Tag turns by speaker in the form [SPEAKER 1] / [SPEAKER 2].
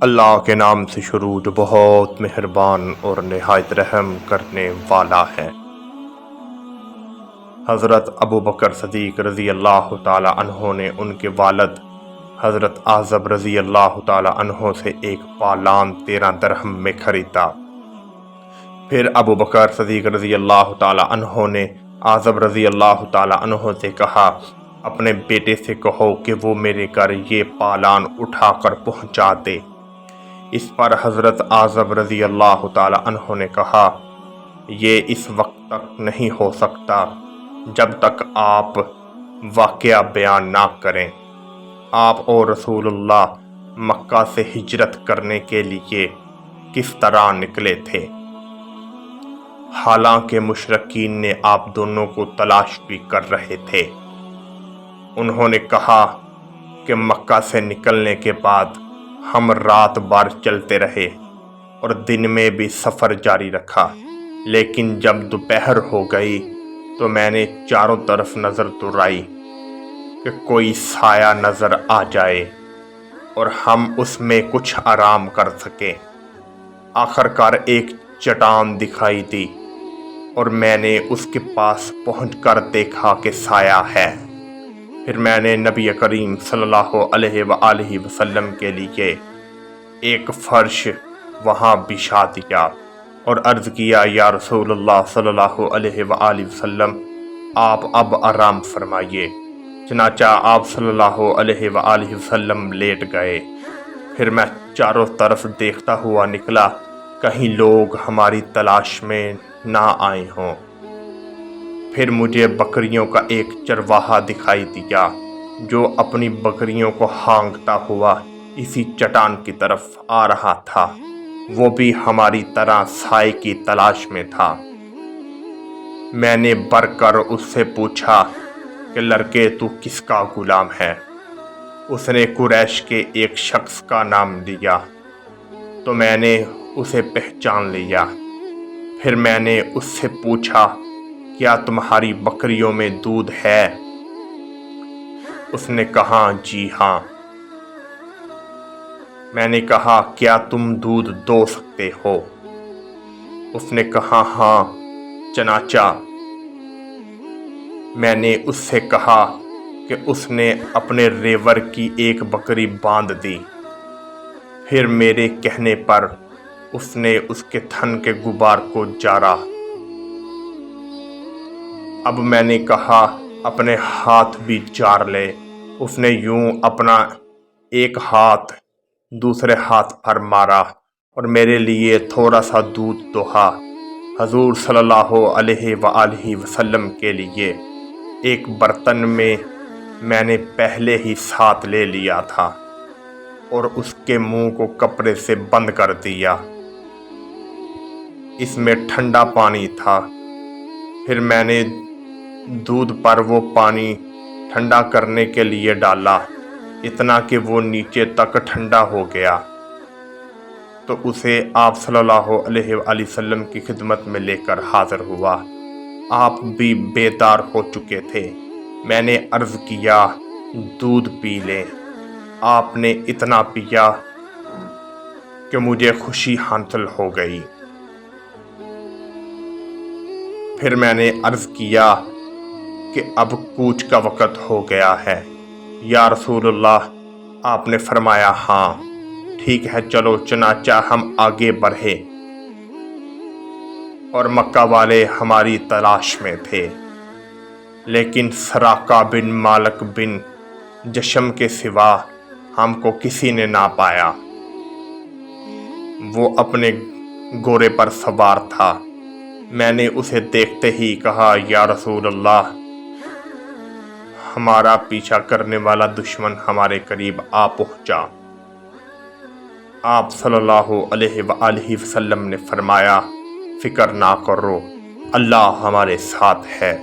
[SPEAKER 1] اللہ کے نام سے شروع جو بہت مہربان اور نہایت رحم کرنے والا ہے۔ حضرت ابو بکر صدیق رضی اللہ تعالی عنہ نے ان کے والد حضرت اعظم رضی اللہ تعالی عنہ سے ایک پالان 13 درہم میں خریدا۔ پھر ابو بکر صدیق رضی اللہ تعالی عنہ نے اعظم رضی اللہ تعالی عنہ سے کہا، اپنے بیٹے سے کہو کہ وہ میرے گھر یہ پالان اٹھا کر پہنچا دے۔ اس پر حضرت اعظم رضی اللہ تعالی عنہ نے کہا، یہ اس وقت تک نہیں ہو سکتا جب تک آپ واقعہ بیان نہ کریں۔ آپ اور رسول اللہ مکہ سے ہجرت کرنے کے لیے کس طرح نکلے تھے؟ حالانکہ مشرکین نے آپ دونوں کو تلاش بھی کر رہے تھے۔ انہوں نے کہا کہ مکہ سے نکلنے کے بعد ہم رات بھر چلتے رہے اور دن میں بھی سفر جاری رکھا، لیکن جب دوپہر ہو گئی تو میں نے چاروں طرف نظر دوڑائی کہ کوئی سایہ نظر آ جائے اور ہم اس میں کچھ آرام کر سکیں۔ آخرکار ایک چٹان دکھائی دی اور میں نے اس کے پاس پہنچ کر دیکھا کہ سایہ ہے۔ پھر میں نے نبی کریم صلی اللہ علیہ وآلہ وسلم کے لیے ایک فرش وہاں بچھا دیا اور عرض کیا، یا رسول اللہ صلی اللہ علیہ وآلہ وسلم، آپ اب آرام فرمائیے۔ چنانچہ آپ صلی اللہ علیہ وآلہ وسلم لیٹ گئے۔ پھر میں چاروں طرف دیکھتا ہوا نکلا، کہیں لوگ ہماری تلاش میں نہ آئے ہوں۔ پھر مجھے بکریوں کا ایک چرواہا دکھائی دیا جو اپنی بکریوں کو ہانکتا ہوا اسی چٹان کی طرف آ رہا تھا۔ وہ بھی ہماری طرح سائے کی تلاش میں تھا۔ میں نے بڑھ کر اس سے پوچھا کہ لڑکے تو کس کا غلام ہے؟ اس نے قریش کے ایک شخص کا نام لیا تو میں نے اسے پہچان لیا۔ پھر میں نے اس سے پوچھا، کیا تمہاری بکریوں میں دودھ ہے؟ اس نے کہا، جی ہاں۔ میں نے کہا، کیا تم دودھ دو سکتے ہو؟ اس نے کہا، ہاں۔ چنانچہ میں نے اس سے کہا کہ اس نے اپنے ریوڑ کی ایک بکری باندھ دی۔ پھر میرے کہنے پر اس نے اس کے تھن کے غبار کو جھاڑا۔ اب میں نے کہا، اپنے ہاتھ بھی جھاڑ لے۔ اس نے یوں اپنا ایک ہاتھ دوسرے ہاتھ پر مارا اور میرے لیے تھوڑا سا دودھ دوہا۔ حضور صلی اللہ علیہ وآلہ وسلم کے لیے ایک برتن میں نے پہلے ہی ساتھ لے لیا تھا اور اس کے منہ کو کپڑے سے بند کر دیا۔ اس میں ٹھنڈا پانی تھا۔ پھر میں نے دودھ پر وہ پانی ٹھنڈا کرنے کے لیے ڈالا، اتنا کہ وہ نیچے تک ٹھنڈا ہو گیا، تو اسے آپ صلی اللہ علیہ وآلہ وسلم کی خدمت میں لے کر حاضر ہوا۔ آپ بھی بیدار ہو چکے تھے۔ میں نے عرض کیا، دودھ پی لیں۔ آپ نے اتنا پیا کہ مجھے خوشی حاصل ہو گئی۔ پھر میں نے عرض کیا کہ اب کوچ کا وقت ہو گیا ہے یا رسول اللہ؟ آپ نے فرمایا، ہاں، ٹھیک ہے، چلو۔ چنانچہ ہم آگے بڑھے اور مکہ والے ہماری تلاش میں تھے، لیکن سراقہ بن مالک بن جشم کے سوا ہم کو کسی نے نہ پایا۔ وہ اپنے گھوڑے پر سوار تھا۔ میں نے اسے دیکھتے ہی کہا، یا رسول اللہ، ہمارا پیچھا کرنے والا دشمن ہمارے قریب آ پہنچا۔ آپ صلی اللہ علیہ وآلہ وسلم نے فرمایا، فکر نہ کرو، اللہ ہمارے ساتھ ہے۔